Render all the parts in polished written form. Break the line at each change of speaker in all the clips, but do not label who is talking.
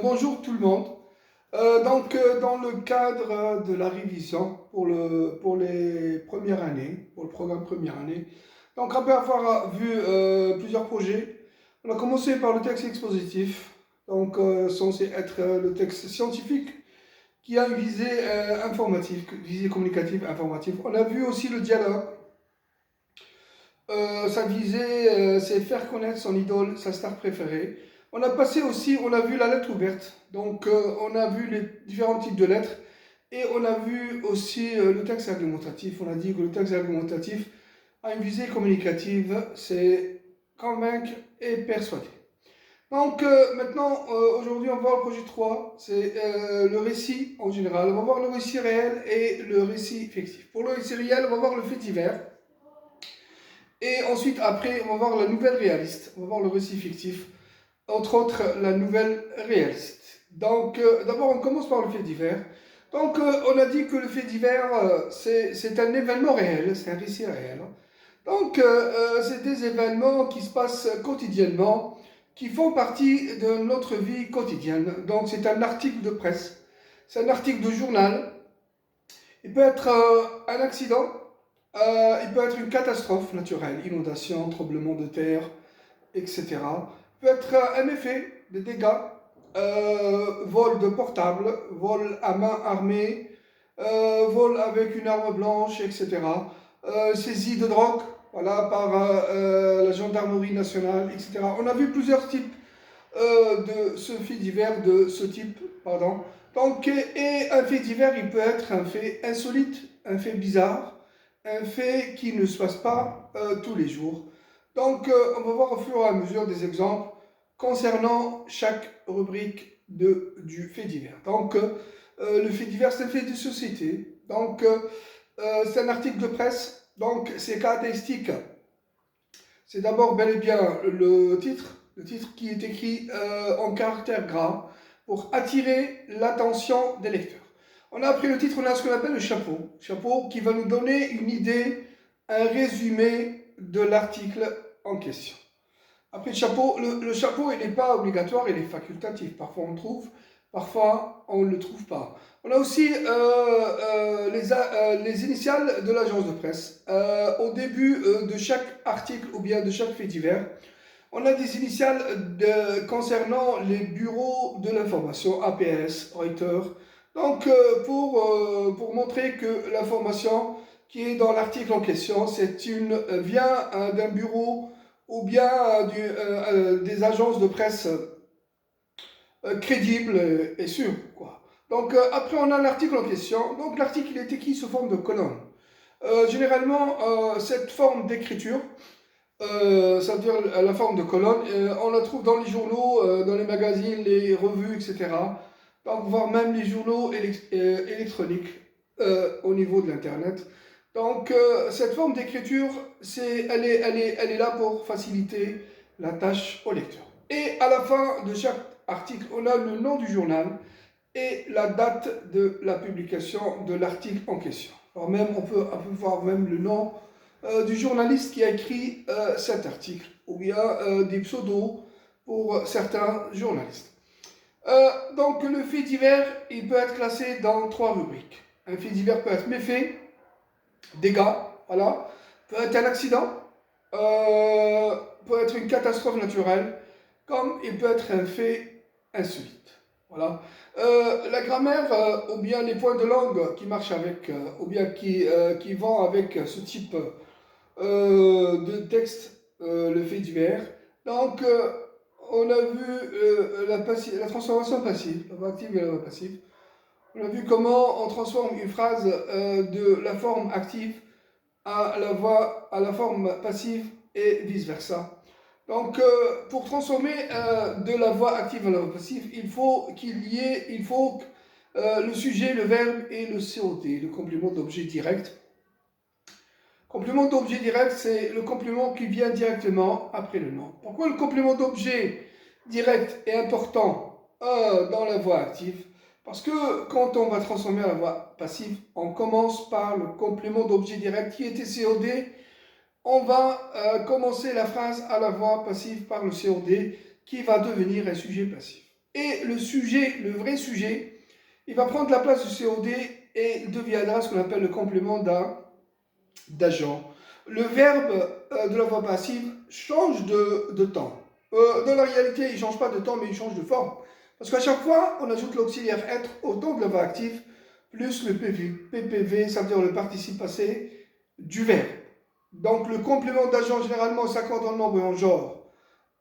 Bonjour tout le monde. Dans le cadre de la révision pour les premières années, pour le programme première année, donc après avoir vu plusieurs projets, on a commencé par le texte expositif, censé être le texte scientifique qui a une visée informative, visée communicative informative. On a vu aussi le dialogue. Sa visée, c'est faire connaître son idole, sa star préférée. On a passé aussi, on a vu la lettre ouverte. On a vu les différents types de lettres et on a vu aussi le texte argumentatif. On a dit que le texte argumentatif a une visée communicative, c'est convaincre et persuader. Maintenant, aujourd'hui, on va voir le projet 3, c'est le récit en général. On va voir le récit réel et le récit fictif. Pour le récit réel, on va voir le fait divers. Et ensuite, après, on va voir la nouvelle réaliste, on va voir le récit fictif, entre autres la nouvelle réaliste. D'abord, on commence par le fait divers. On a dit que le fait divers, c'est un événement réel, c'est un récit réel. C'est des événements qui se passent quotidiennement, qui font partie de notre vie quotidienne. Donc, c'est un article de presse, c'est un article de journal. Il peut être un accident, il peut être une catastrophe naturelle, inondation, tremblement de terre, etc. Il peut être un effet, des dégâts, vol de portable, vol à main armée, vol avec une arme blanche, etc. Saisie de drogue, voilà, par la gendarmerie nationale, etc. On a vu plusieurs types de ce fait divers, de ce type, pardon. Et un fait divers, il peut être un fait insolite, un fait bizarre, un fait qui ne se passe pas tous les jours. On va voir au fur et à mesure des exemples concernant chaque rubrique du fait divers. Le fait divers, c'est un fait de société. C'est un article de presse. Donc, ses caractéristiques, c'est d'abord bel et bien le titre qui est écrit en caractère gras pour attirer l'attention des lecteurs. On a pris le titre, on a ce qu'on appelle le chapeau qui va nous donner une idée, un résumé de l'article en question. Après le chapeau, il n'est pas obligatoire, il est facultatif. Parfois on le trouve, parfois on ne le trouve pas. On a aussi les initiales de l'agence de presse. Au début de chaque article ou bien de chaque fait divers, on a des initiales concernant les bureaux de l'information, APS, Reuters. Pour montrer que l'information qui est dans l'article en question, vient d'un bureau ou bien des agences de presse crédibles et sûres, quoi. Après, on a l'article en question. Donc, l'article est écrit sous forme de colonne. Généralement, cette forme d'écriture, ça veut dire la forme de colonne, on la trouve dans les journaux, dans les magazines, les revues, etc. Voire même les journaux électroniques au niveau de l'Internet. Cette forme d'écriture, elle est là pour faciliter la tâche au lecteur. Et à la fin de chaque article, on a le nom du journal et la date de la publication de l'article en question. Alors même, on peut voir même le nom du journaliste qui a écrit cet article, ou bien des pseudos pour certains journalistes. Le fait divers, il peut être classé dans 3 rubriques. Un fait divers peut être méfait, dégâts, voilà, peut être un accident, peut être une catastrophe naturelle, comme il peut être un fait insolite. Voilà. La grammaire, ou bien les points de langue qui marchent avec, ou bien qui vont avec ce type de texte, le fait divers. On a vu la transformation passive, la voix active et la voix passive. On a vu comment on transforme une phrase de la forme active à la forme passive et vice-versa. Pour transformer de la voix active à la voix passive, il faut le sujet, le verbe et le COD, le complément d'objet direct. Complément d'objet direct, c'est le complément qui vient directement après le nom. Pourquoi le complément d'objet direct est important dans la voix active? Parce que quand on va transformer la voix passive, on commence par le complément d'objet direct qui était COD. On va commencer la phrase à la voix passive par le COD qui va devenir un sujet passif. et le sujet, le vrai sujet, il va prendre la place du COD et il deviendra ce qu'on appelle le complément d'agent. Le verbe de la voix passive change de temps. Dans la réalité, il ne change pas de temps, mais il change de forme. Parce qu'à chaque fois, on ajoute l'auxiliaire être au temps de la voix active, plus le PPV, ça veut dire le participe passé du verbe. Donc le complément d'agent, généralement, s'accorde en nombre et en genre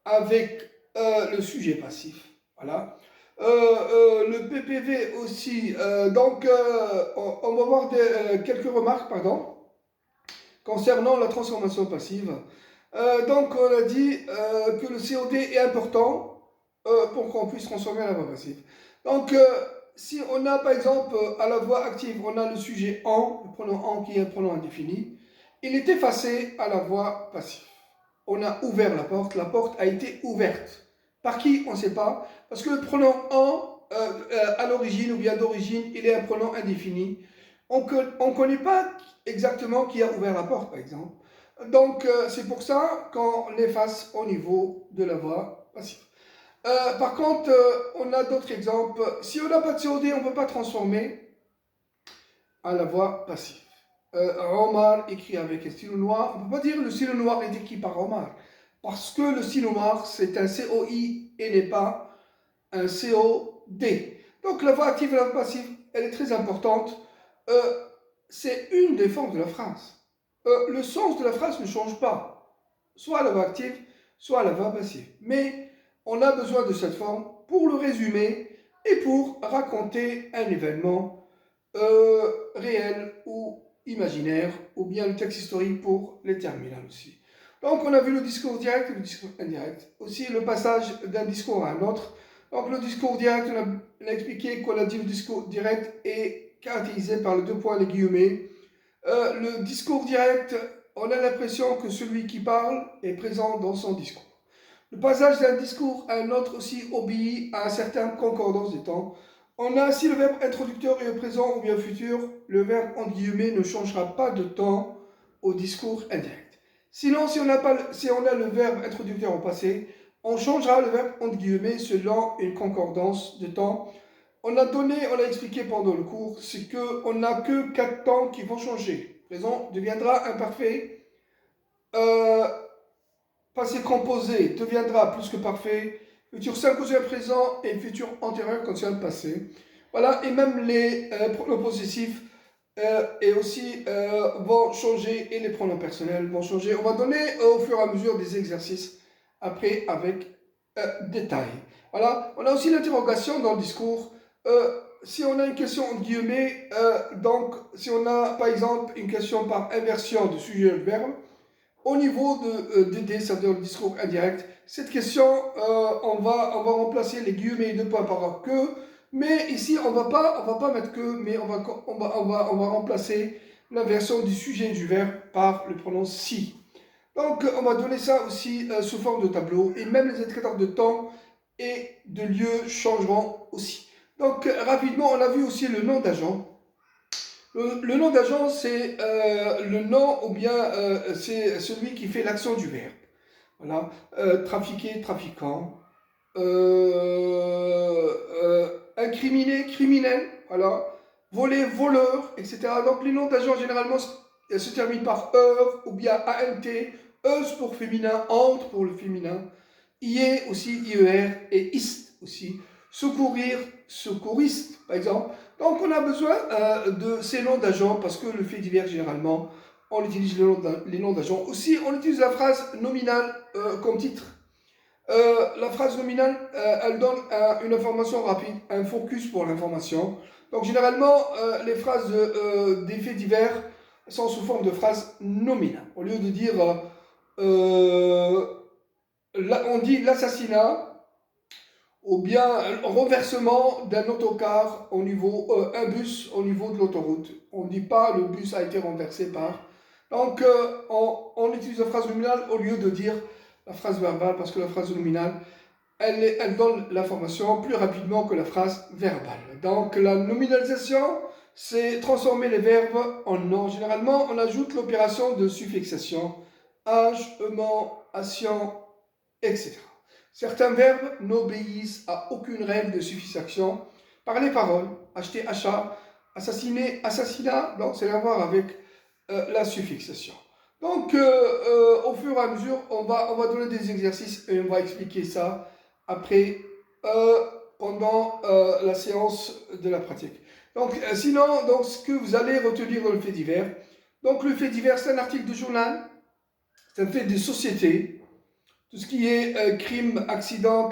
avec le sujet passif. Voilà. Le PPV aussi. On va voir quelques remarques, pardon, concernant la transformation passive. Donc, on a dit que le COD est important pour qu'on puisse transformer la voix passive. Donc, si on a par exemple à la voix active, on a le sujet en, le pronom en qui est un pronom indéfini, il est effacé à la voix passive. On a ouvert la porte a été ouverte. Par qui? On ne sait pas. Parce que le pronom en, à l'origine ou bien d'origine, il est un pronom indéfini. On ne connaît pas exactement qui a ouvert la porte, par exemple. Donc, c'est pour ça qu'on l'efface au niveau de la voix passive. Par contre, on a d'autres exemples. Si on n'a pas de COD, on ne peut pas transformer à la voix passive. Omar écrit avec un stylo noir. On ne peut pas dire le stylo noir est écrit par Omar. Parce que le stylo noir, c'est un COI et n'est pas un COD. Donc la voix active et la voix passive, elle est très importante. C'est une des formes de la phrase. Le sens de la phrase ne change pas. Soit la voix active, soit la voix passive. Mais on a besoin de cette forme pour le résumer et pour raconter un événement réel ou imaginaire, ou bien le texte historique pour les terminales aussi. Donc on a vu le discours direct et le discours indirect. Aussi le passage d'un discours à un autre. Donc le discours direct, on a expliqué qu'on a dit le discours direct est caractérisé par les deux points, les guillemets. Le discours direct, on a l'impression que celui qui parle est présent dans son discours. Le passage d'un discours à un autre aussi obéit à une certaine concordance des temps. On a, si le verbe introducteur est au présent ou bien au futur, le verbe entre guillemets ne changera pas de temps au discours indirect. Sinon, si on a le verbe introducteur au passé, on changera le verbe entre guillemets selon une concordance de temps. On a expliqué pendant le cours, c'est qu'on n'a que 4 temps qui vont changer. Présent deviendra imparfait. Passé composé deviendra plus que parfait. Futur simple au présent et futur antérieur concerne le passé. Voilà, et même les pronoms possessifs et aussi vont changer et les pronoms personnels vont changer. On va donner au fur et à mesure des exercices après avec détail. Voilà, on a aussi l'interrogation dans le discours. Si on a une question entre guillemets, donc si on a par exemple une question par inversion de sujet de verbe, au niveau de D, c'est-à-dire le discours indirect, cette question, on va remplacer les guillemets et deux points par que, mais ici on va pas mettre que, mais on va remplacer l'inversion du sujet du verbe par le pronom si. Donc on va donner ça aussi sous forme de tableau, et même les indicateurs de temps et de lieu changeront aussi. Donc rapidement, on a vu aussi le nom d'agent. Le nom d'agent, c'est le nom ou bien c'est celui qui fait l'action du verbe. Voilà. Trafiquer, trafiquant. Incriminé, criminel. Voilà. Voler, voleur, etc. Donc les noms d'agents, généralement, se terminent par EUR ou bien ANT. EUS pour féminin, entre pour le féminin. IE aussi, IER et IST aussi. Secourir, secouriste, par exemple. Donc on a besoin de ces noms d'agents parce que le fait divers, généralement, on utilise les noms d'agents. Aussi, on utilise la phrase nominale comme titre. La phrase nominale, elle donne une information rapide, un focus pour l'information. Donc généralement, les phrases des faits divers sont sous forme de phrases nominales. Au lieu de dire, on dit l'assassinat, ou bien renversement d'un autocar au niveau, un bus au niveau de l'autoroute. On ne dit pas le bus a été renversé par. Donc on utilise la phrase nominale au lieu de dire la phrase verbale parce que la phrase nominale, elle donne l'information plus rapidement que la phrase verbale. Donc la nominalisation, c'est transformer les verbes en noms. Généralement, on ajoute l'opération de suffixation, âge, aiment, action, etc. Certains verbes n'obéissent à aucune règle de suffixe-action. Par les paroles, acheter, achat, assassiner, assassinat, donc c'est à voir avec la suffixation. Donc, au fur et à mesure, on va donner des exercices et on va expliquer ça après, pendant la séance de la pratique. Donc, sinon, donc, ce que vous allez retenir dans le fait divers, donc le fait divers, c'est un article de journal, c'est un fait de société, tout ce qui est crime, accident,